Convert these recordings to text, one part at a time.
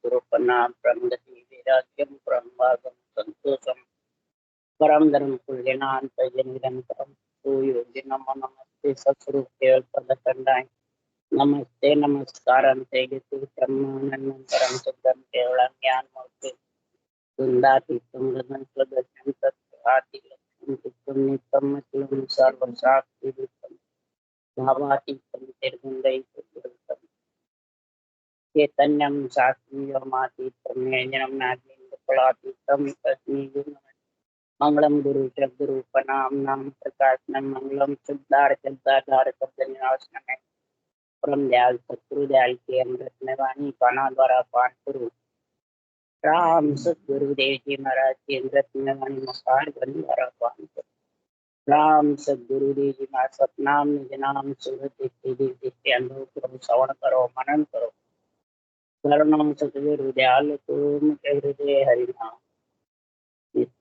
सद्गुरुपन्नाम प्रमदति वैराग्यम ब्रह्मागम संतोषम परम धर्म कुल्यनांत निरंतरम तो योगी नमो नमस्ते सत्स्वरूप केवल पदकंडाय नमस्ते नमस्कारंते गति ब्रह्मानंदरम शुद्धम केवलम ज्ञान मूर्ति वृंदातीतम गगन प्रदर्शन तत्आदि लक्ष्मी पुण्यतम मतलम सर्वशास्त्री भावातीतम निर्गुणैः चैतन्यम शास्त्रीयमातीतम ज्ञानम नागेन्द्रकुलातीतम तस्मै मंगलम गुरु शब्दरूपनाम नाम प्रकाशनम मंगलम शुद्धार्थ शब्दनिवासनम परम दयाल सतगुरु दयाल के अमृत में वाणी पाना द्वारा पान करो राम सतगुरुदेव जी महाराज के अमृत में वाणी मकार द्वारा पान करो राम सतगुरुदेव जी महाराज सतनाम निज नाम सुरत देखते अनुभव करो श्रवण करो मनन करो शरणम सतगुरु दयाल तुम के हृदय हरिनाम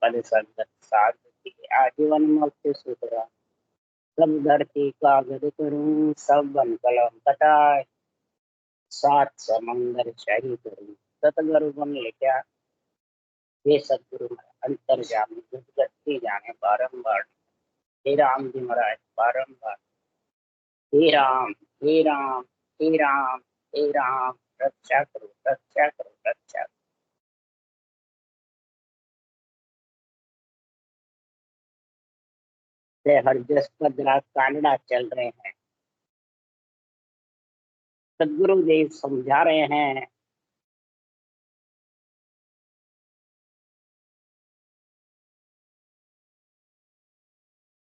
पद संगत साधु आजीवन मुक्त सुतरा सब धरती कागज करूं सब बन कलम कटाए सात समंदर शाही करूं सतगुरु बन लेकर हे सतगुरु अंतर जाने गुजरती जाने बारंबार हे राम जी महाराज बारंबार हे राम हे राम हे राम हे राम रक्षा करो रक्षा करो रक्षा करो। हरजस पदरा कांडा चल रहे हैं सदगुरुदेव समझा रहे हैं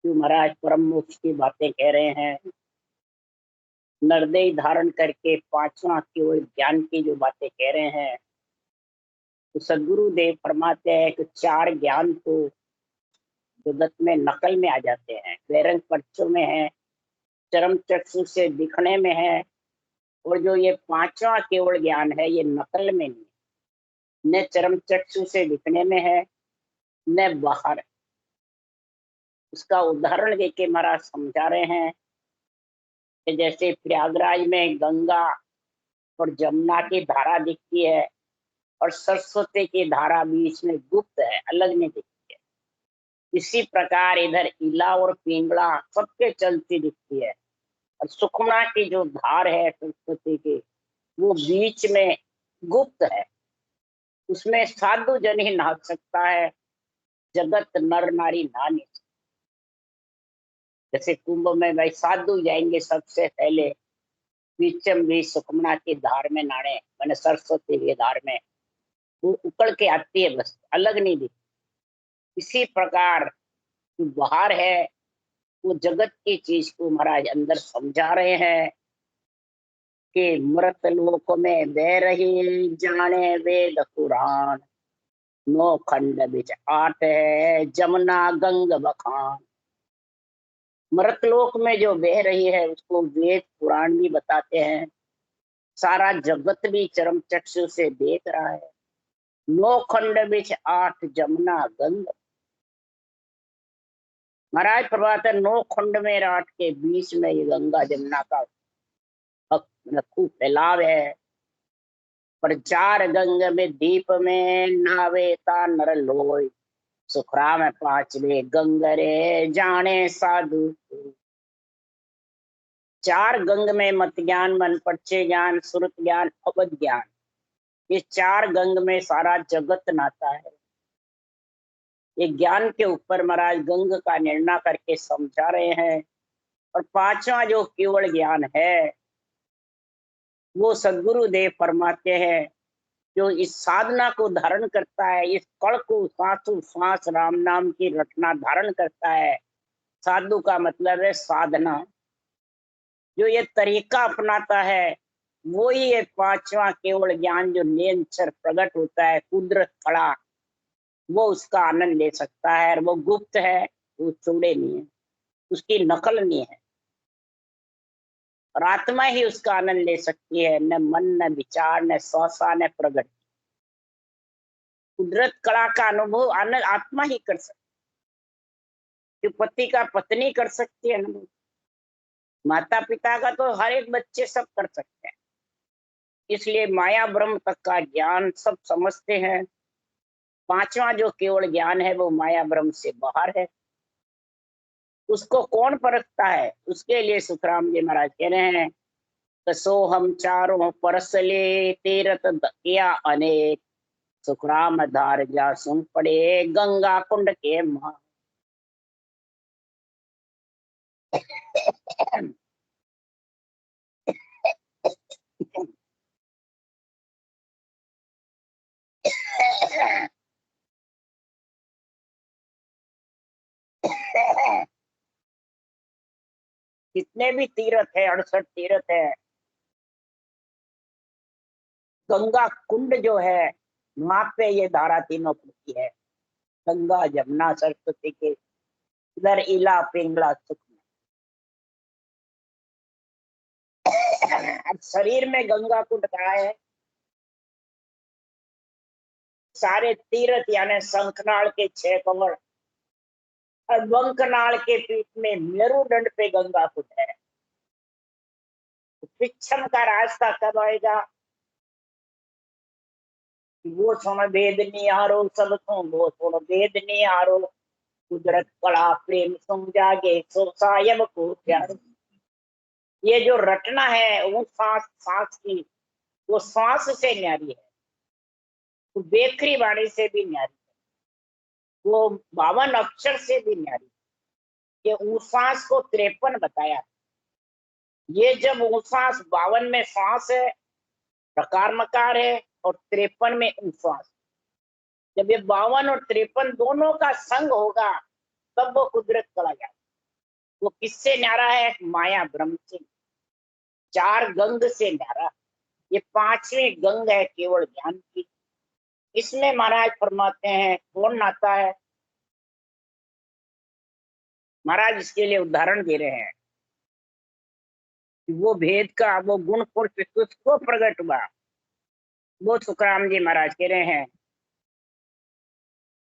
जो महाराज परम मोक्ष की बातें कह रहे हैं नरदेह धारण करके पांचवा केवल ज्ञान की जो बातें कह रहे हैं तो सदगुरुदेव फरमाते हैं कि चार ज्ञान तो जगत में नकल में आ जाते हैं बैरंग पर्चों में है चरम चक्षु से दिखने में है और जो ये पांचवा केवल ज्ञान है ये नकल में नहीं न चरम चक्षु से दिखने में है न बाहर। उसका उदाहरण देके महाराज समझा रहे हैं कि जैसे प्रयागराज में गंगा और जमुना की धारा दिखती है और सरस्वती की धारा बीच में गुप्त है अलग नहीं दिखती है इसी प्रकार इधर इला और पिंगला सबके चलती दिखती है और सुखना की जो धार है सरस्वती की वो बीच में गुप्त है उसमें साधु जन ही नहा सकता है जगत नर नारी नहा नहीं। जैसे कुंभ में भाई साधु जाएंगे सबसे पहले बीचम भी सुखमना की धार में नहाने मैंने सरस्वती की धार में वो उकड़ के आती है बस अलग नहीं दिखती। इसी प्रकार जो बाहर है वो जगत की चीज को महाराज अंदर समझा रहे हैं कि मृत लोक में बह रही जाने वेद पुराण नौ खंड बिच आठ है जमुना गंग बखान। मृतलोक में जो बह रही है उसको वेद पुराण भी बताते हैं सारा जगत भी चरम चक्षु से देख रहा है नौ खंड बिच आठ जमुना गंग महाराज प्रभात नौ खंड में रात के बीच में ये गंगा जमुना का खूब फैलाव है पर चार गंग में दीप में नावेता नर लोय सुखराम पांचवे गंगरे जाने साधु चार गंग में मत ज्ञान मन पर्चे ज्ञान सुरत ज्ञान अवध ज्ञान ये चार गंग में सारा जगत नाता है। ये ज्ञान के ऊपर महाराज गंग का निर्णय करके समझा रहे हैं और पांचवा जो केवल ज्ञान है वो सदगुरुदेव फरमाते हैं जो इस साधना को धारण करता है इस कण को सांसों सांस राम नाम की रटना धारण करता है। साधु का मतलब है साधना जो ये तरीका अपनाता है वो ही ये पांचवा केवल ज्ञान जो निरंतर प्रकट होता है कुदरत कला वो उसका आनंद ले सकता है और वो गुप्त है वो चौड़े नहीं है उसकी नकल नहीं है और आत्मा ही उसका आनंद ले सकती है न मन न विचार न स्वसा न प्रगट कुदरत कला का अनुभव आनंद आत्मा ही कर सकती है पति का पत्नी कर सकती है अनुभव माता पिता का तो हर एक बच्चे सब कर सकते हैं इसलिए माया ब्रह्म तक का ज्ञान सब समझते हैं। पांचवा जो केवल ज्ञान है वो माया ब्रह्म से बाहर है, उसको कौन परखता है? उसके लिए सुखराम जी महाराज कह रहे हैं, कसो हम चारों परसले तीरथ किया अनेक, सुखराम धार जा सुन पड़े गंगा कुंड के महा। जितने भी तीर्थ है, 68 तीर्थ है, गंगा कुंड जो है वहां पे ये धारा तीनों पड़ती है। गंगा जमुना सरस्वती के इधर इला पिंगला सुख में। शरीर में गंगा कुंड कहा है, सारे तीर्थ यानी शंखनाल के 6 कमर और बंकनाल के पीठ में मेरुदंड पे गंगा कुंड है। पिछम का रास्ता कब आएगा? वो सुन वेद निहारो सब तो, वो सुन वेद निहारो, कुदरत कला प्रेम सुन जागे सो सायब को प्यारो। ये जो रटना है वो सांस सांस की, वो सांस से न्यारी है, वो बेखरी वाणी से भी न्यारी है, वो 52 अक्षर से भी न्यारी है। ये उसास को 53 बताया। ये जब उसास 52 में सांस है, प्रकार मकार है, और 53 में उसास, जब ये 52 और 53 दोनों का संग होगा तब वो कुदरत कला जाए। वो किससे न्यारा है? माया ब्रह्म से। 4 गंग से न्यारा। ये 5वीं गंग है केवल ज्ञान की। इसमें महाराज फरमाते हैं कौन नाता है? महाराज इसके लिए उदाहरण दे रहे हैं कि वो भेद का वो गुण पुरुष किसको प्रकट हुआ। वो सुखराम जी महाराज कह रहे हैं,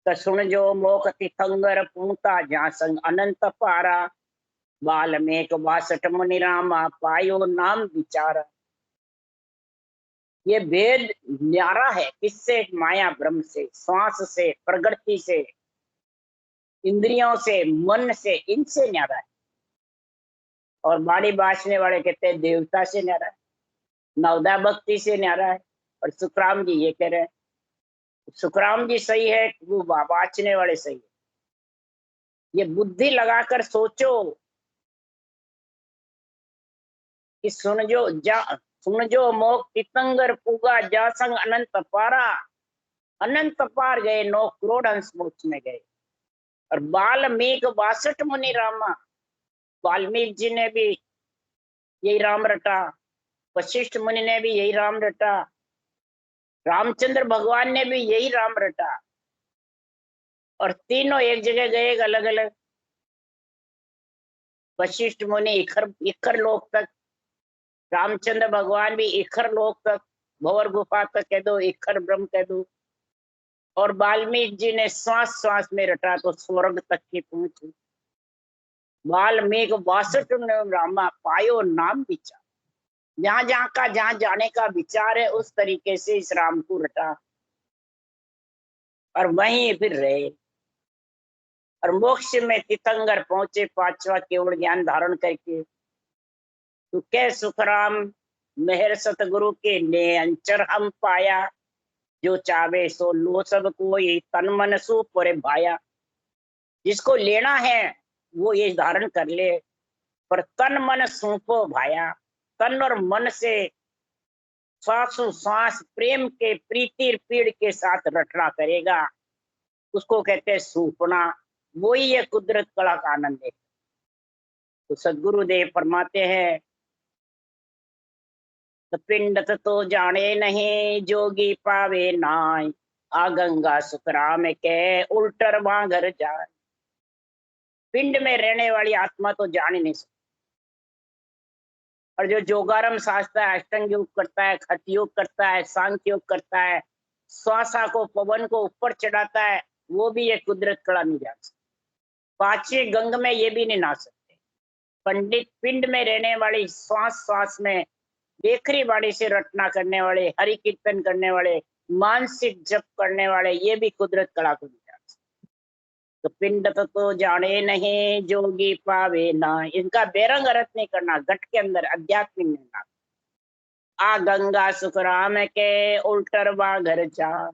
सुन जो मोक तिथंगर पूता जहाँ संग अनंत पारा, वाल्मीक 62 मुनि रामा पायो नाम विचारा। ये भेद न्यारा है किससे? माया ब्रह्म से, श्वास से, प्रगति से, इंद्रियों से, मन से, इनसे न्यारा है। और बाड़ी बांचने वाले कहते हैं देवता से न्यारा है, नवदा भक्ति से न्यारा है। और सुखराम जी ये कह रहे हैं, सुखराम जी सही है, वो बांचने वाले सही है। ये बुद्धि लगाकर सोचो कि सुन जो मोक तितंगर पुगा जा संग अनंत पारा। अनंत पार गए, 9 करोड़ अंश मोक्ष में गए। और वाल्मीक 62 मुनि रामा, वाल्मीकि जी ने भी यही राम रटा, वशिष्ठ मुनि ने भी यही राम रटा, रामचंद्र भगवान ने भी यही राम रटा। और तीनों एक जगह गए अलग अलग। वशिष्ठ मुनि इखर लोक तक, रामचंद्र भगवान भी इखर लोक तक, भंवर गुफा तक कह दो, इखर ब्रह्म कह दो। और वाल्मीकि जी ने श्वास श्वास में रटा तो स्वर्ग तक की पहुंची। वाल्मीकि 62 रामा पायो नाम विचार। जहां जहां का जहां जाने का विचार है उस तरीके से इस राम को रटा और वहीं फिर रहे। और मोक्ष में तीर्थंकर पहुंचे 5वां केवल ज्ञान धारण करके। तो कै सुखराम मेहर सतगुरु के ने अंचर हम पाया, जो चावे सो लो सब कोई तन मन सु पुरे भाया। जिसको लेना है वो ये धारण कर ले, पर तन मन सौंपो भाया। तन और मन से श्वासों श्वास प्रेम के प्रीति पीड़ के साथ रटना करेगा, उसको कहते हैं सूपना। वही ये कुदरत कला का आनंद है। तो सदगुरुदेव फरमाते हैं, पिंड तो जाने नहीं जोगी पावे नाय, आ गंगा सुखराम के उल्टर बांगर जाए। पिंड में रहने वाली आत्मा तो जान ही नहीं सकती। और जो जोगारम शास्त्र है, अष्टांग योग करता है, खत योग करता है, सांख्य योग करता है, श्वासा को पवन को ऊपर चढ़ाता है, वो भी ये कुदरत कला नहीं जान सकता। 5वीं गंग में ये भी नहीं नहा सकते। पंडित पिंड में रहने वाली श्वास श्वास में बेखरी बाड़ी से रटना करने वाले, हरि कीर्तन करने वाले, मानसिक जप करने वाले, ये भी कुदरत कला को दिया। तो पिंड तो जाने नहीं जोगी पावे ना, इनका बेरंग अर्थ नहीं करना, घट के अंदर अध्यात्मिक नहीं। आ गंगा सुखराम के उल्टरवा घर चाल,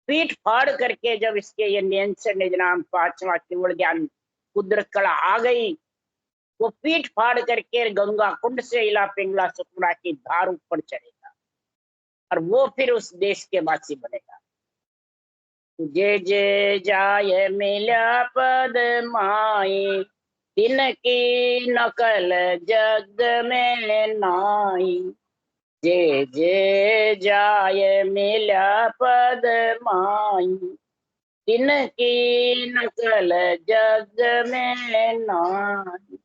पीठ फाड़ करके जब इसके ये नियंत्रण निजनाम पांचवा केवल ज्ञान कुदरत कला आ गई, वो पीठ फाड़ करके गंगा कुंड से इला पिंगला सुखड़ा की धार ऊपर चढ़ेगा और वो फिर उस देश के वासी बनेगा। जे जे जाय मिला पद माई, तिनकी नकल जग में नाई। जे जे जाय मिला पद माई, तिनकी नकल जग में नाई।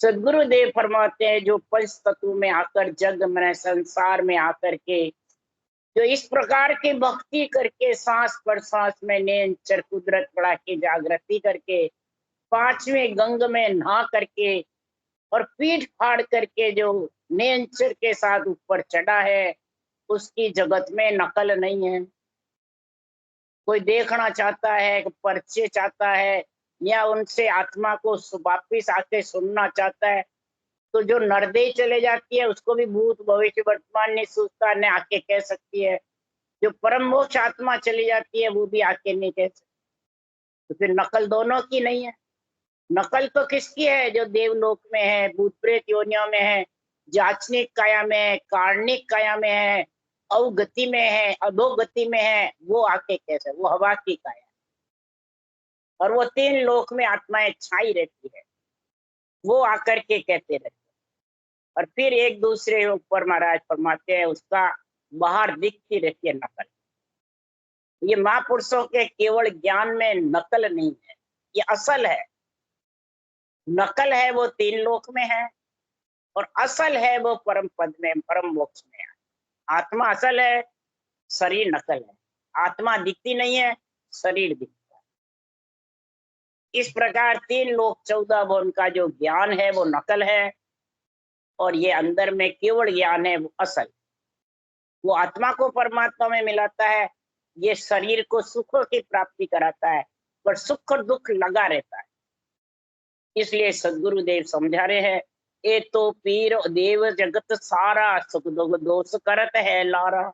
सदगुरुदेव फरमाते हैं जो पंच तत्व में आकर जग में संसार में आकर के जो इस प्रकार की भक्ति करके सांस पर सांस में नेंचर कुदरत बड़ा की जागृति करके पांचवें गंग में नहा करके और पीठ फाड़ करके जो नेंचर के साथ ऊपर चढ़ा है, उसकी जगत में नकल नहीं है। कोई देखना चाहता है, परिचय चाहता है या उनसे आत्मा को वापिस आके सुनना चाहता है, तो जो नरदेह चले जाती है उसको भी भूत भविष्य वर्तमान ने सूचता ने आके कह सकती है। जो परम मोक्ष आत्मा चली जाती है वो भी आके नहीं कह सकती। तो फिर नकल दोनों की नहीं है। नकल तो किसकी है? जो देवलोक में है, भूत प्रेत योनियों में है, जाचनिक काया में है, कार्णिक काया में है, अवगति में है, अधोगति में है, वो आके कैसे, वो हवा की काया। और वो तीन लोक में आत्माएं छाई रहती है, वो आकर के कहते रहते हैं। और फिर एक दूसरे ऊपर महाराज फरमाते हैं उसका बाहर दिखती रहती है नकल। ये महापुरुषों के केवल ज्ञान में नकल नहीं है, ये असल है। नकल है वो तीन लोक में है और असल है वो परम पद में, परम मोक्ष में है। आत्मा असल है, शरीर नकल है। आत्मा दिखती नहीं है, शरीर दिखता है। इस प्रकार तीन लोक 14 भुवन का जो ज्ञान है वो नकल है और ये अंदर में केवल ज्ञान है वो असल। वो आत्मा को परमात्मा में मिलाता है, ये शरीर को सुखों की प्राप्ति कराता है, पर सुख और दुख लगा रहता है। इसलिए सदगुरुदेव समझा रहे हैं, ए तो पीर देव जगत सारा, सुख दुख दोष करत है लारा।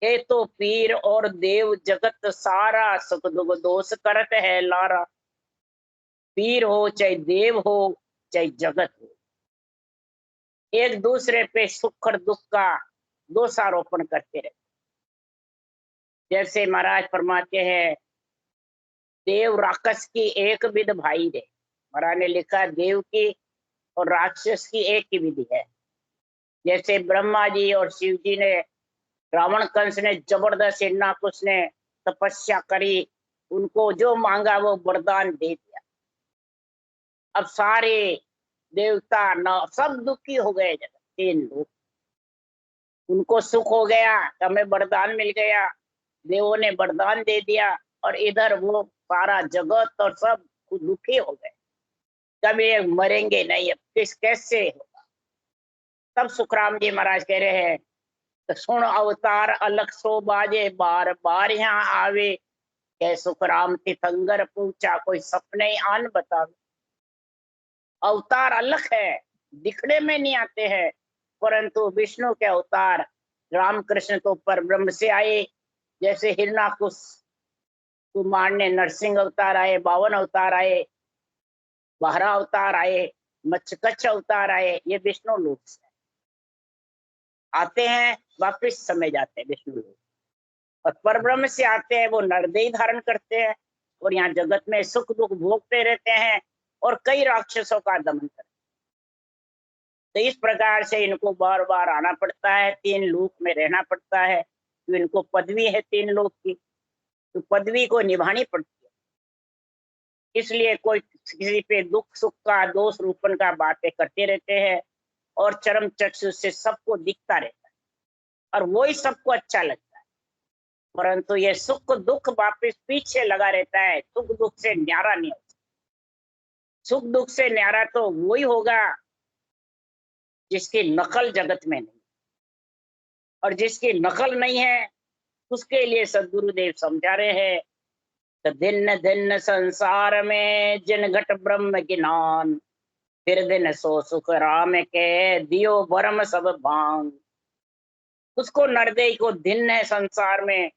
ए तो पीर और देव जगत सारा, सुख दुख दोष करत है लारा। पीर हो चाहे देव हो चाहे जगत हो, एक दूसरे पे सुख और दुख का दोषारोपण करते रहते। जैसे महाराज फरमाते हैं, देव राक्षस की एक विध भाई रे। महाराज ने लिखा देव की और राक्षस की एक ही विधि है। जैसे ब्रह्मा जी और शिव जी ने, रावण कंस ने जबरदस्त हिरण्याकुश ने तपस्या करी, उनको जो मांगा वो वरदान दे दिया। अब सारे देवता न सब दुखी हो गए, जगत तीन लोग। उनको सुख हो गया, हमें वरदान मिल गया, देवों ने वरदान दे दिया, और इधर वो सारा जगत और सब दुखी हो गए। कभी मरेंगे नहीं, अब किस कैसे होगा। तब सुखराम जी महाराज कह रहे हैं, तो सुन अवतार अलग सो बाजे, बार बार यहाँ आवे। कह सुखराम तीर्थंकर पूछा, कोई सपने आन बतावे। अवतार अलग है, दिखने में नहीं आते हैं, परंतु विष्णु के अवतार रामकृष्ण तो पर ब्रह्म से आए। जैसे हिरण्याकुश को मारने नरसिंह अवतार आए, 52 अवतार आए, बारह अवतार आए, मच्छकच्छ अवतार आए, ये विष्णु लोक से आते हैं, वापिस समय जाते हैं विष्णु लोक। और परब्रह्म से आते हैं, वो नरदेह धारण करते हैं और यहाँ जगत में सुख दुख भोगते रहते हैं और कई राक्षसों का दमन करते हैं। तो इस प्रकार से इनको बार बार आना पड़ता है, तीन लोक में रहना पड़ता है। तो इनको पदवी है तीन लोक की, तो पदवी को निभानी पड़ती है। इसलिए कोई किसी पे दुख सुख का दोष रूपन का बातें करते रहते हैं और चरम चक्षु से सबको दिखता रहता है और वही सबको अच्छा लगता है। परंतु ये सुख दुख वापिस पीछे लगा रहता है, सुख दुख से न्यारा नहीं होता। सुख दुख से न्यारा तो वही होगा जिसकी नकल जगत में नहीं, और जिसकी नकल नहीं है उसके लिए सदगुरुदेव समझा रहे हैं, तो दिन दिन संसार में जिन घट ब्रह्म ज्ञान, फिर दिन सो सुख राम के दियो भरम सब भांग। उसको नरदेय को दिन है संसार में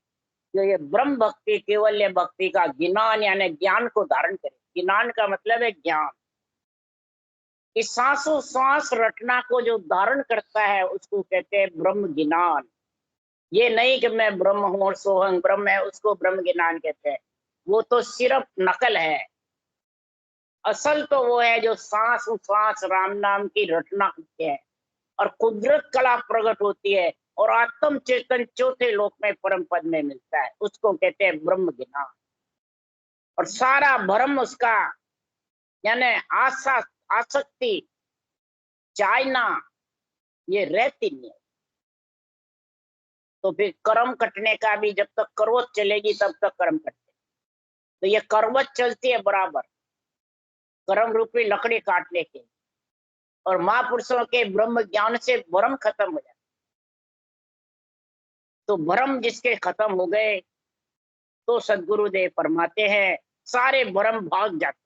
जो ये ब्रह्म भक्ति, केवल्य भक्ति का ज्ञान यानी ज्ञान को धारण करे। ज्ञान का मतलब है ज्ञान। इस सांसों सांस रटना को जो धारण करता है उसको कहते हैं ब्रह्म ज्ञान। ये नहीं कि मैं ब्रह्म हूं और सोहंग ब्रह्म है, उसको ब्रह्म ज्ञान कहते हैं। वो तो सिर्फ नकल है। असल तो वो है जो सांस सांस राम नाम की रटना करते हैं और कुदरत कला प्रकट होती है और आत्म चेतन चौथे लोक में परम पद में मिलता है, उसको कहते हैं ब्रह्म ज्ञान। और सारा भ्रम उसका यानी आशा आसक्ति चाहना ये रहती नहीं है। तो फिर कर्म कटने का भी जब तक करवत चलेगी तब तक कर्म कटते। तो ये करवत चलती है बराबर कर्म रूपी लकड़ी काटने के, और महापुरुषों के ब्रह्म ज्ञान से भ्रम खत्म हो जाता। तो भ्रम जिसके खत्म हो गए तो सदगुरुदेव फरमाते हैं सारे भ्रम भाग जाते।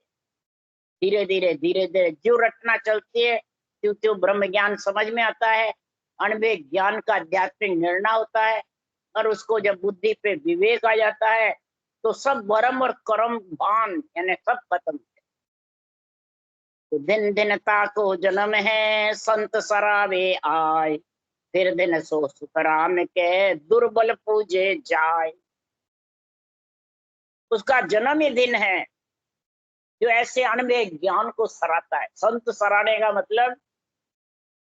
धीरे धीरे जो रटना चलती है त्यों त्यों ब्रह्म ज्ञान समझ में आता है। अणवे ज्ञान का आध्यात्मिक निर्णय होता है और उसको जब बुद्धि पे विवेक आ जाता है तो सब भ्रम और कर्म भान यानी सब खत्म। तो दिन दिनता को जन्म है संत सरावे आए, फिर दिन सो सुख राम के दुर्बल पूजे जाए। उसका जन्म ही दिन है जो ऐसे अणवे ज्ञान को सराता है। संत सराने का मतलब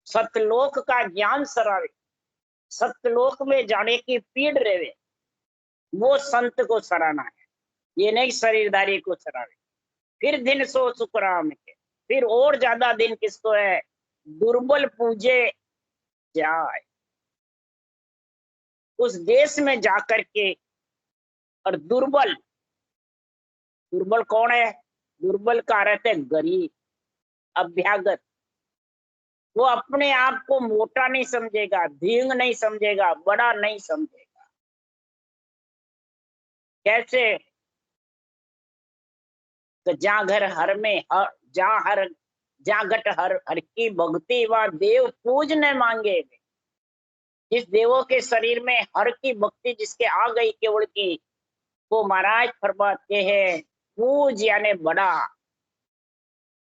सतलोक का ज्ञान सरावे, सतलोक में जाने की पीड़ रेवे, वो संत को सराना है। ये नहीं शरीरधारी को सरावे। फिर दिन सो सुख राम के, फिर और ज्यादा दिन किसको है, दुर्बल पूजे जाए। उस देश में जाकर के, और दुर्बल, दुर्बल कौन है, दुर्बल का अर्थ है गरीब अभ्यागत। वो अपने आप को मोटा नहीं समझेगा, धींग नहीं समझेगा, बड़ा नहीं समझेगा। कैसे, तो जहाँ घर हर में हर, जहाँ घट हर हर की भक्ति व देव पूजने मांगे। जिस देवों के शरीर में हर की भक्ति जिसके आ गई केवल की, वो महाराज फरमाते हैं पूज यानी बड़ा।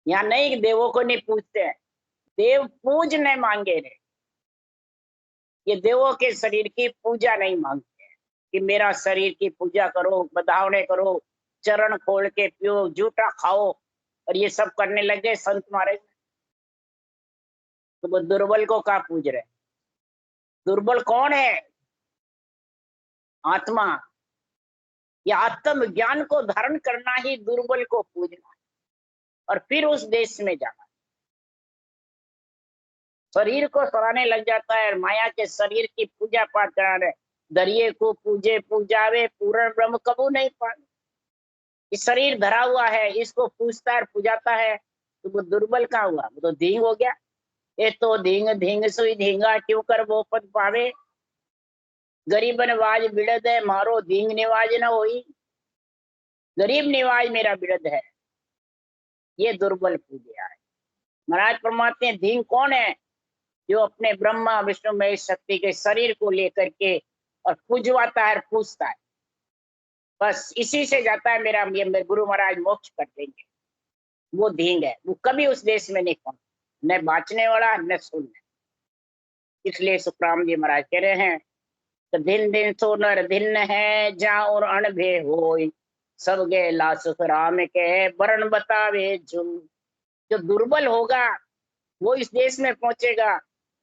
यहाँ नहीं देवों को नहीं पूजते हैं, देव पूजने मांगे रे। ये देवों के शरीर की पूजा नहीं मांगते हैं कि मेरा शरीर की पूजा करो, बधावने करो, चरण खोल के पियो, जूठा खाओ और ये सब करने लगे संत महाराज। तो वो दुर्बल को क्या पूज रहे। दुर्बल कौन है, आत्मा। ये आत्म ज्ञान को धारण करना ही दुर्बल को पूजना है और फिर उस देश में जाना। शरीर को सराहने लग जाता है, माया के शरीर की पूजा पाठ करा रहे। दरिये को पूजे पूजावे पूर्ण ब्रह्म कबू नहीं पाए। इस शरीर धरा हुआ है, इसको पूजता है पूजाता है, तो वो दुर्बल का हुआ, वो तो धींग हो गया। ये तो धींग धींग सुई धींगा क्यों कर वो पद पावे, गरीब नवाज बिड़द है मारो धींग निवाज न होई। गरीब निवाज मेरा बिड़द है, ये दुर्बल पूजा है। महाराज फरमाते हैं धींग कौन है, जो अपने ब्रह्मा विष्णु महेश शक्ति के शरीर को लेकर के और पूजवाता है, पूछता है, बस इसी से जाता है मेरा, ये मेरे गुरु महाराज मोक्ष कर देंगे। वो धींग है, वो कभी उस देश में नहीं पहुंचा, न बाँचने वाला न सुनने। इसलिए सुखराम जी महाराज कह रहे हैं तो दिन दिन सो नर दिन है जा और अणभे होय, सब गेला सुख राम के वर्ण बतावे जो दुर्बल होगा वो इस देश में पहुंचेगा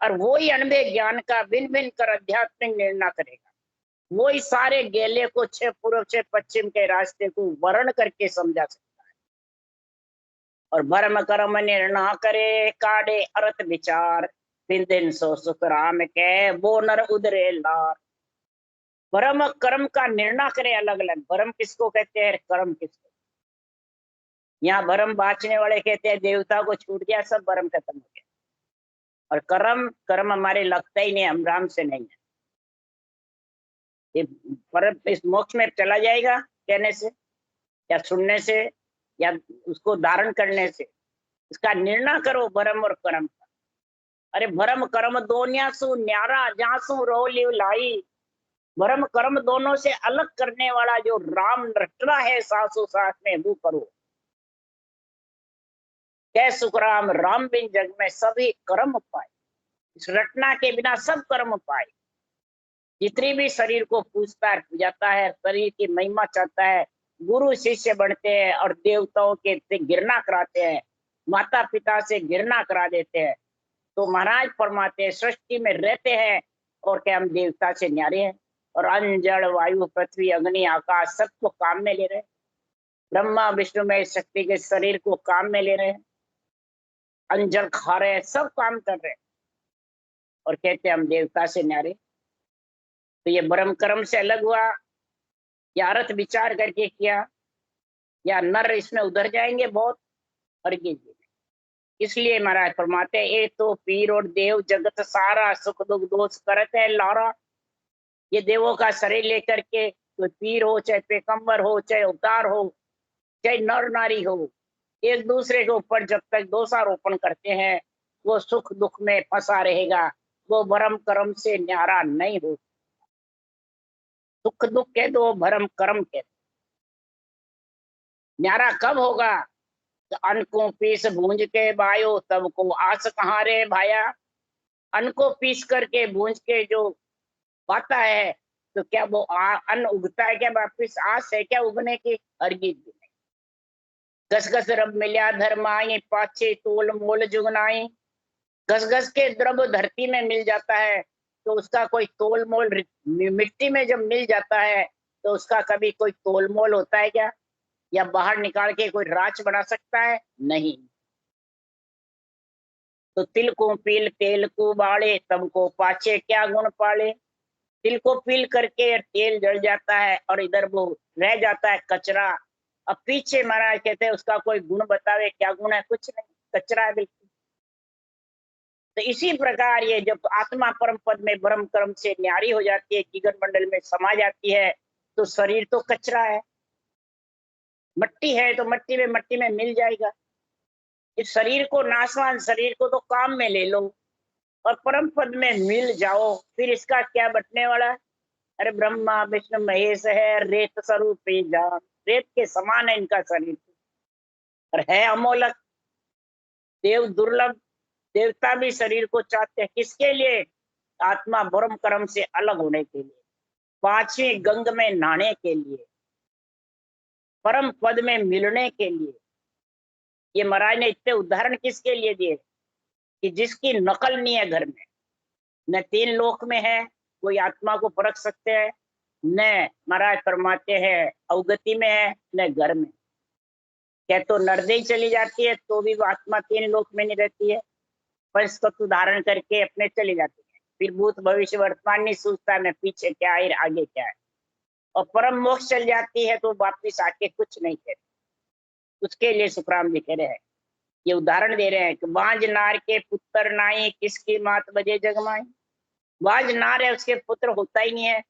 और वो ही अणभे ज्ञान का भिन्न भिन्न कर आध्यात्मिक निर्णय करेगा। वो ही सारे गेले को छह पूर्व छह पश्चिम के रास्ते को वर्ण करके समझा सकता है। और भरम कर्म निर्णय करे काढ़े अर्थ विचार, दिन दिन सो सुख राम के वो नर उदरे लार। भरम कर्म का निर्णय करे अलग अलग। भरम किसको कहते हैं, कर्म किसको। यहाँ भरम बांचने वाले कहते हैं देवता को छूट गया, सब भरम खत्म हो गया। और कर्म कर्म हमारे लगता ही नहीं, हम राम से नहीं है। ये पर इस मोक्ष में चला जाएगा कहने से या सुनने से या उसको धारण करने से। इसका निर्णय करो भरम और कर्म का। अरे भरम कर्म दोनिया सु न्यारा जासु रो लिव लाई। भरम कर्म दोनों से अलग करने वाला जो राम रटना है सासु सास में, वो करो। कै सुखराम राम बिन जग में सभी कर्म पाए। इस रटना के बिना सब कर्म पाए। जितनी भी शरीर को पूजता है, पूजाता है, शरीर की महिमा चाहता है, गुरु शिष्य बनते हैं और देवताओं के से गिरना कराते हैं, माता पिता से गिरना करा देते हैं, तो महाराज फरमाते हैं सृष्टि में रहते हैं और क्या हम देवता से न्यारे हैं। और अन्न जल वायु पृथ्वी अग्नि आकाश सबको काम में ले रहे हैं। ब्रह्मा विष्णु में शक्ति के शरीर को काम में ले रहे हैं, अन्न जल खा रहे हैं, सब काम कर रहे हैं और कहते हैं हम देवता से न्यारे। तो ये ब्रह्म कर्म से अलग हुआ या अर्थ विचार करके किया, या नर इसमें उधर जाएंगे बहुत और इसलिए महाराज फरमाते ए तो पीर और देव जगत सारा सुख दुख दोष करते हैं लारा। ये देवों का शरीर लेकर के कोई पीर हो, चाहे पैगंबर हो, चाहे अवतार हो, चाहे नर नारी हो, एक दूसरे के ऊपर जब तक दोषारोपण करते हैं वो सुख दुख में फंसा रहेगा, वो भरम कर्म से न्यारा नहीं हो। सुख दुख कह दो, भरम कर्म कह दो। न्यारा कब होगा? तो अन्न को पीस भूंज के बायो तब को आस कहाँ रे भाया। अन्न को पीस करके भूंज के जो पाता है तो क्या वो अन्न उगता है क्या? वापिस आस है क्या उगने की? हरगिज भी नहीं। घस घस रब मिल्या धर्माई पाछे तोल मोल जुगनाई। घस घस के द्रव धरती में मिल जाता है तो उसका कोई तोल मोल, मिट्टी में जब मिल जाता है तो उसका कभी कोई तोल मोल होता है क्या? या बाहर निकाल के कोई राच बना सकता है? नहीं। तो तिल को पील तेल को बाड़े तब को पाछे क्या गुण पाले। तिल को पील करके तेल जल जाता है और इधर वो रह जाता है कचरा। अब पीछे महाराज कहते हैं उसका कोई गुण बतावे, क्या गुण है? कुछ नहीं, कचरा है बिल्कुल। तो इसी प्रकार ये जब आत्मा परम पद में ब्रह्म कर्म से न्यारी हो जाती है, जिगर मंडल में समा जाती है, तो शरीर तो कचरा है, मट्टी है तो मट्टी में मिल जाएगा। इस शरीर को, नाशवान शरीर को तो काम में ले लो और परम पद में मिल जाओ, फिर इसका क्या बटने वाला है? अरे ब्रह्मा विष्णु महेश है, रेत स्वरूप जान। रेत के समान है इनका शरीर और है अमोलक। देव दुर्लभ, देवता भी शरीर को चाहते हैं, किसके लिए? आत्मा ब्रह्म कर्म से अलग होने के लिए, पांचवी गंग में नहाने के लिए, परम पद में मिलने के लिए। ये महाराज ने इतने उदाहरण किसके लिए दिए कि जिसकी नकल नहीं है घर में, न तीन लोक में है कोई आत्मा को परख सकते हैं, न महाराज फरमाते हैं अवगति में है, न घर में। क्या तो नरदेही चली जाती है तो भी वो आत्मा तीन लोक में नहीं रहती है, पंच तत्व धारण करके अपने चली जाती है, फिर भूत भविष्य वर्तमान नहीं सोचता, मैं पीछे क्या है आगे क्या है। और परम मोक्ष चल जाती है तो वापिस आके कुछ नहीं कहते। उसके लिए सुखराम जी कह रहे हैं, ये उदाहरण दे रहे हैं कि बाज नार के पुत्र नाई किसकी मात बजे जगमाई। बाज नार है, उसके पुत्र होता ही नहीं है,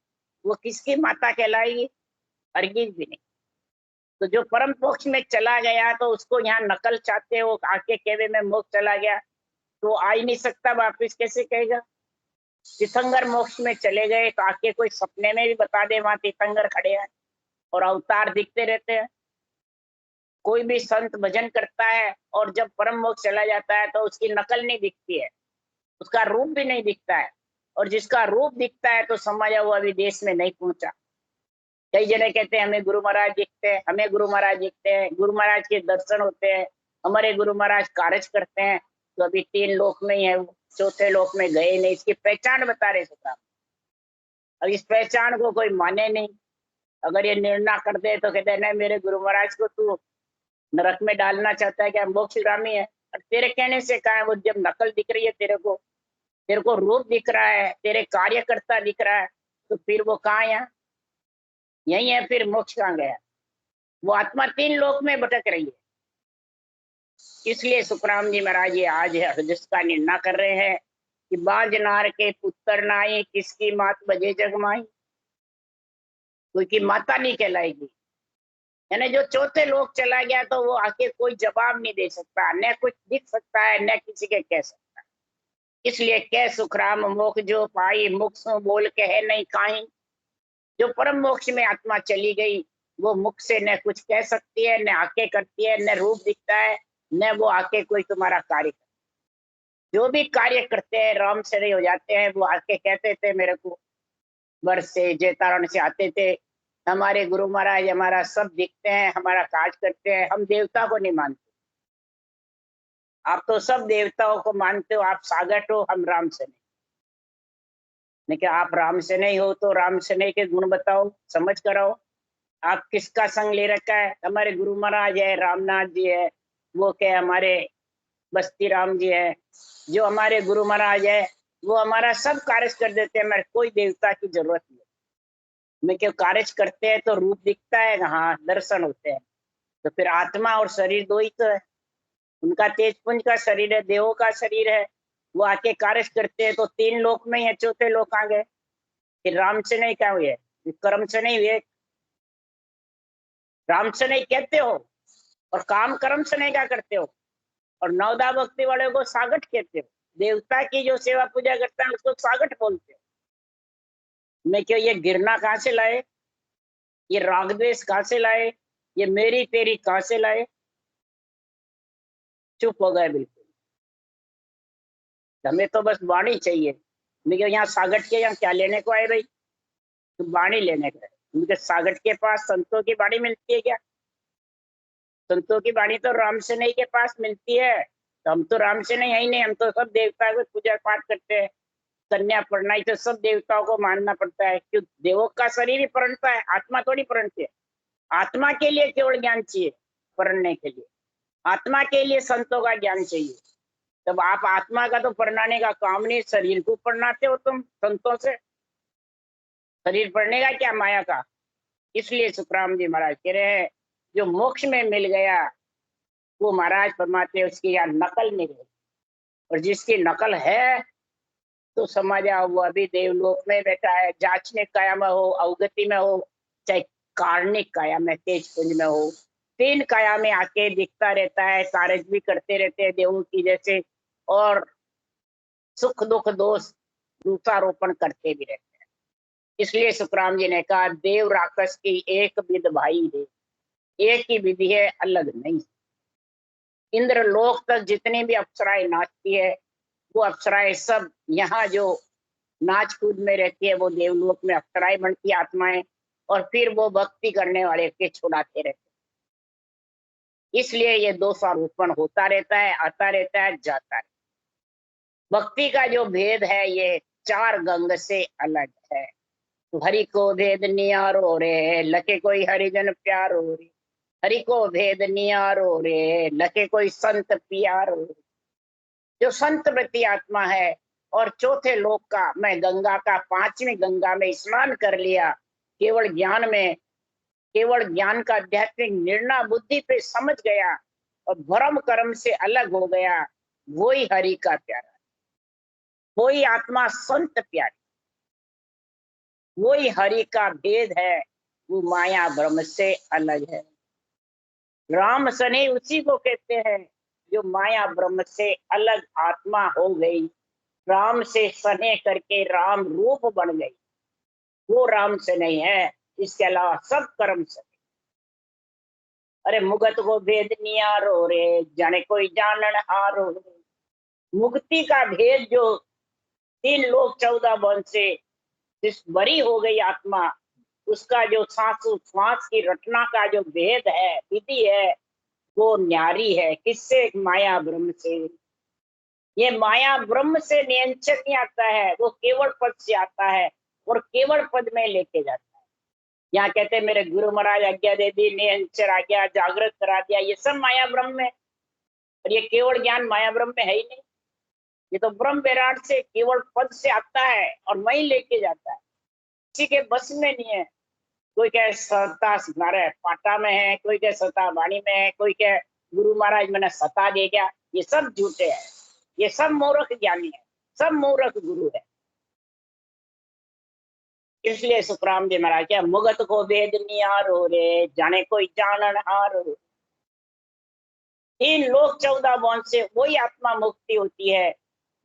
वो किसकी माता कहलाएगी? हरगिज भी नहीं। तो जो परम मोक्ष में चला गया तो उसको यहाँ नकल चाहते हो, आके कहवे में मोक्ष चला गया तो आ ही नहीं सकता, वापिस कैसे कहेगा? तीर्थंकर मोक्ष में चले गए तो आके कोई सपने में भी बता दे वहां तीर्थंकर खड़े हैं और अवतार दिखते रहते हैं। कोई भी संत भजन करता है और जब परम मोक्ष चला जाता है तो उसकी नकल नहीं दिखती है, उसका रूप भी नहीं दिखता है, और जिसका रूप दिखता है तो समझा वो अभी देश में नहीं पहुंचा। कई जने कहते हैं हमें गुरु महाराज दिखते हैं, हमें गुरु महाराज दिखते हैं, गुरु महाराज के दर्शन होते हैं, हमारे गुरु महाराज कार्य करते हैं, तो अभी तीन लोक में ही है, चौथे लोक में गए नहीं। इसकी पहचान बता रहे सुखराम। अब इस पहचान को कोई माने नहीं, अगर ये निर्णय कर दे तो कहते हैं नहीं मेरे गुरु महाराज को तू नरक में डालना चाहता है क्या? मोक्षगामी है। और तेरे कहने से कहा है, वो जब नकल दिख रही है तेरे को रूप दिख रहा है, तेरे कार्यकर्ता दिख रहा है, तो फिर वो कहाँ है? यही है, फिर मोक्ष कहाँ गया? वो आत्मा तीन लोक में भटक रही है। इसलिए सुखराम जी महाराज ये आज जिसका निर्णय कर रहे हैं कि बाज नार के पुत्र नाई, किसकी मात बजे जगमाई, कोई की माता नहीं कहलाएगी। यानी जो चौथे लोग चला गया तो वो आके कोई जवाब नहीं दे सकता, न कुछ दिख सकता है, न किसी के कह सकता है। इसलिए कह सुखराम मोक्ष जो पाई, मुख सो बोल के है नहीं काई। जो परम मोक्ष में आत्मा चली गई वो मुख से न कुछ कह सकती है, न आके करती है, न रूप दिखता है, न वो आके कोई तुम्हारा कार्य। जो भी कार्य करते हैं राम से नहीं हो जाते हैं। वो आके कहते थे मेरे को, वर्ष से जयतारण से आते थे, हमारे गुरु महाराज हमारा सब दिखते हैं, हमारा काज करते हैं, हम देवता को नहीं मानते। आप तो सब देवताओं को मानते हो, आप सागट हो, हम राम से नहीं। लेकिन आप राम से नहीं हो तो राम से नहीं के गुण बताओ, समझ कराओ। आप किसका संग ले रखा है? हमारे गुरु महाराज है, रामनाथ जी है, वो क्या हमारे बस्ती राम जी है। जो हमारे गुरु महाराज है वो हमारा सब कार्य कर देते हैं, हमारे कोई देवता की जरूरत नहीं। में क्यों कार्य करते हैं तो रूप दिखता है, हाँ दर्शन होते हैं। तो फिर आत्मा और शरीर दो ही तो है। उनका तेजपुंज का शरीर है, देवों का शरीर है। वो आके कार्य करते हैं तो तीन लोक में ही है, चौथे लोक आ गए। फिर राम से नहीं क्या हुए, कर्म से नहीं हुए। राम से नहीं कहते हो और काम कर्म से नहीं क्या करते हो, और नवदा भक्ति वाले को सागट कहते हो। देवता की जो सेवा पूजा करता है उसको सागट बोलते हो। मैं क्यों ये गिरना कहाँ से लाए, ये राग द्वेष कहाँ से लाए, ये मेरी तेरी कहाँ से लाए? चुप हो गए बिल्कुल। हमें तो बस वाणी चाहिए। मैं क्यों यहाँ सागट के यहाँ क्या लेने को आए भाई? तो वाणी लेने का है। उनके सागट के पास संतों की वाणी मिलती है क्या? संतों की वाणी तो राम से नहीं के पास मिलती है। तो हम तो राम से नहीं है ही नहीं, हम तो सब देवता को पूजा पाठ करते हैं। कन्या पढ़ना तो सब देवताओं को मानना पड़ता है। क्यों? देवों का शरीर ही पढ़ता है, आत्मा थोड़ी पढ़ती है। आत्मा के लिए केवल ज्ञान चाहिए, पढ़ने के लिए आत्मा के लिए संतों का ज्ञान चाहिए। तब आप आत्मा का तो पढ़ाने का काम नहीं, शरीर को पढ़ाते हो तुम संतों से। शरीर पढ़ने का क्या माया का। इसलिए सुखराम जी महाराज कह रहे हैं जो मोक्ष में मिल गया वो महाराज फरमाते उसकी यार नकल नहीं रही। और जिसकी नकल है तो समझ आओ वो अभी देवलोक में बैठा है, जांचने काया में हो, अवगति में हो, चाहे कार्णिक काया में तेज पुंज में हो, तीन काया में आके दिखता रहता है, कार्य भी करते रहते हैं देवों की जैसे, और सुख दुख दोष दूषारोपण करते भी रहते हैं। इसलिए सुखराम जी ने कहा देव राक्षस की एक विध भाई है, एक ही विधि है, अलग नहीं। इंद्र लोक तक जितनी भी अप्सराएं नाचती है वो अप्सराएं सब यहाँ जो नाच कूद में रहती है वो देवलोक में अप्सराएं बनती आत्माएं, और फिर वो भक्ति करने वाले के छुड़ाते रहते। इसलिए ये दोषारोपण होता रहता है, आता रहता है, जाता है। भक्ति का जो भेद है ये चार गंग से अलग है। हरि को भेद नियारो रे, लखे कोई हरिजन प्यारो रे। हरि को भेद नियारो रे, लखे कोई संत प्यारो रे। जो संत वृत्ति आत्मा है और चौथे लोक का, मैं गंगा का पांचवी गंगा में स्नान कर लिया, केवल ज्ञान में, केवल ज्ञान का आध्यात्मिक निर्णय बुद्धि पे समझ गया और भ्रम कर्म से अलग हो गया, वही हरि का प्यारा, वही आत्मा संत प्यारी, वही हरि का भेद है। वो माया ब्रह्म से अलग है। राम सने उसी को कहते हैं जो माया ब्रह्म से अलग आत्मा हो गई, राम से सने करके राम रूप बन गई, वो राम से नहीं है। इसके अलावा सब कर्म से। अरे मुगत को भेद नियारो रे, जाने कोई जानन हारो रे। मुक्ति का भेद जो तीन लोग 14 वन से जिस बरी हो गई आत्मा, उसका जो श्वास की रचना का जो भेद है, विधि है, वो न्यारी है। किससे? माया ब्रह्म से। ये माया ब्रह्म से नियंत्रण नहीं आता है, वो केवल पद से आता है और केवल पद में लेके जाता है। यहाँ कहते हैं मेरे गुरु महाराज आज्ञा दे दी, नियंत्रण आ गया, जागृत करा दिया, ये सब माया ब्रह्म में। और ये केवल ज्ञान माया ब्रह्म में है ही नहीं। ये तो ब्रह्म विराट से केवल पद से आता है और वही लेके जाता है, किसी के बस में नहीं है। कोई कहे सत्ता हमारे पाटा में है, कोई कहे सत्ता वाणी में है, कोई कहे गुरु महाराज मैंने सत्ता दे गया। ये सब झूठे हैं, ये सब मूर्ख ज्ञानी है। सब मूर्ख गुरु है। इसलिए सुखराम जी महाराज क्या, मुगत को वेद निहारो रे, जाने कोई जानन हारो। इन लोक 14 वन से वही आत्मा मुक्ति होती है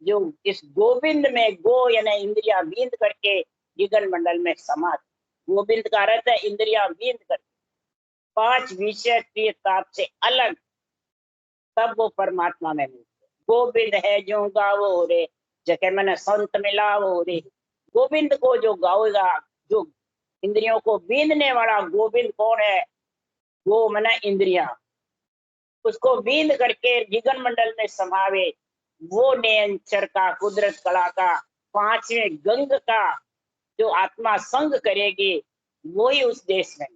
जो इस गोविंद में, गो यानी इंद्रिया बींद करके जिगन मंडल में समा। गोविंद का अर्थ है इंद्रिया बींद करके 5 विषय प्रिय ताप से अलग, तब वो परमात्मा में मिलते। गोविंद है जो गावो रे, जके मैंने संत मिलावो रे। गोविंद को जो गाओगा, जो इंद्रियों को बींदने वाला गोविंद कौन है? वो मैंने इंद्रिया, उसको बींद करके जिगन मंडल में समावे, वो नेंचर का, कुदरत कला का, 5वें गंग का जो आत्मा संग करेगी, वो ही उस देश में।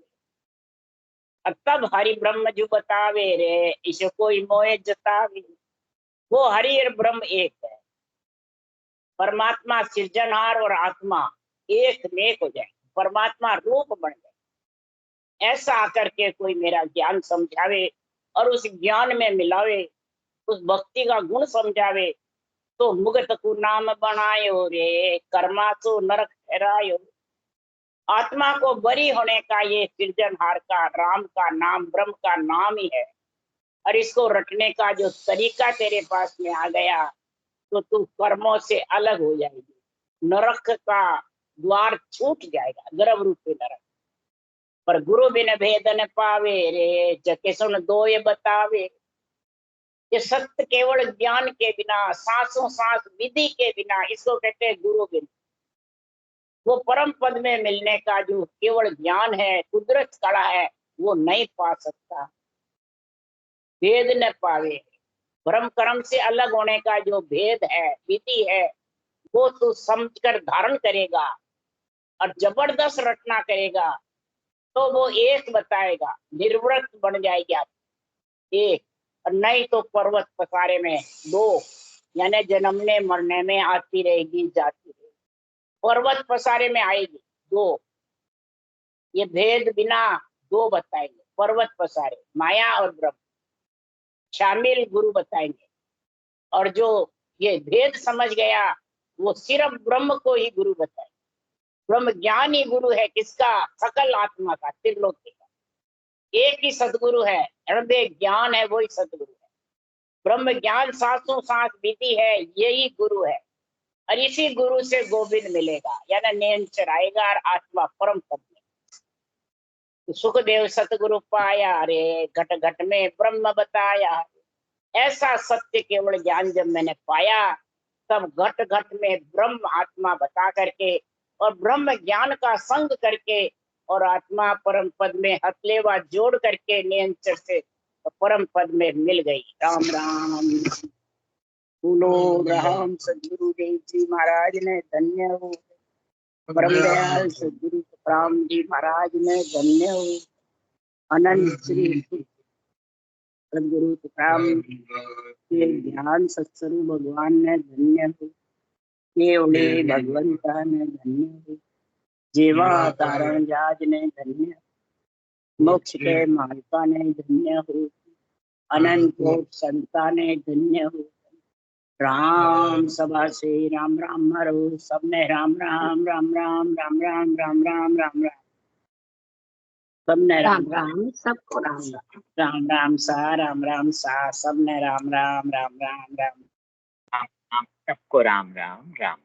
तब हरि ब्रह्म जो बतावे रे, इसे कोई मोह जतावे। वो हरि और ब्रह्म एक है। परमात्मा सृजनहार और आत्मा एक नेक हो जाए, परमात्मा रूप बन जाए। ऐसा आकर के कोई मेरा ज्ञान समझावे और उस ज्ञान में मिलावे, उस भक्ति का गुण समझावे, तो मुगत को नाम बनायो रे, कर्मा तो नरक ठहरायो। आत्मा को बरी होने का ये सृजनहार का, राम का नाम, ब्रह्म का नाम ही है। और इसको रटने का जो तरीका तेरे पास में आ गया, तो तू कर्मों से अलग हो जाएगी, नरक का द्वार छूट जाएगा, गर्भ रूपी नरक। पर गुरु बिन भेद न पावे रे, जके सुन दो ये बतावे। ये सत्य केवल ज्ञान के बिना, सांसों सांस विधि के बिना, इसको कहते हैं गुरु बिन। वो परम पद में मिलने का जो केवल ज्ञान है, कुदरत कला है, वो नहीं पा सकता। भेद न पावे, भ्रम कर्म से अलग होने का जो भेद है, विधि है, वो तू समझकर धारण करेगा और जबरदस्त रचना करेगा, तो वो एक बताएगा, निर्वृत बन जाएगी आप एक। और नहीं तो पर्वत पसारे में 2, यानी जन्मने मरने में आती रहेगी, जाती रहेगी। पर्वत पसारे में आएगी 2, ये भेद बिना 2 बताएंगे। पर्वत पसारे माया और ब्रह्म शामिल गुरु बताएंगे। और जो ये भेद समझ गया, वो सिर्फ ब्रह्म को ही गुरु बताए। ब्रह्म ज्ञान ही गुरु है किसका? सकल आत्मा का, त्रिलोकी का। एक ही सदगुरु है, हृदय ज्ञान है, वही सदगुरु है। ब्रह्म ज्ञान सांसों सांस विधि है, यही गुरु है। और इसी गुरु से गोविंद मिलेगा, यानी नेंचर आएगा और आत्मा परम पद में। तो सुखदेव सतगुरु पाया रे, घट घट में ब्रह्म बताया। ऐसा सत्य केवल ज्ञान जब मैंने पाया, तब घट घट में ब्रह्म आत्मा बता करके और ब्रह्म ज्ञान का संग करके और आत्मा परम पद में हथलेवा जोड़ करके नियंत्रण से परम पद में मिल गई। राम राम बोलो। राम सदगुरु देव जी महाराज ने धन्य हो। परम दयाल सदगुरु राम जी महाराज ने धन्य हो। अनंत श्री सदगुरु राम के ध्यान सत्सरु भगवान ने धन्य हो। केवले भगवंता ने धन्य हो। जीवा तारण जाज ने धन्य, मोक्ष के मालका ने धन्य हो। अनंत कोट संता ने धन्य हो। राम सभा से राम राम हरो, सबने राम राम राम राम राम राम राम राम राम राम, सबने राम राम, सबको राम राम राम राम सा, राम राम सा, सबने राम राम राम राम राम, सबको राम राम राम।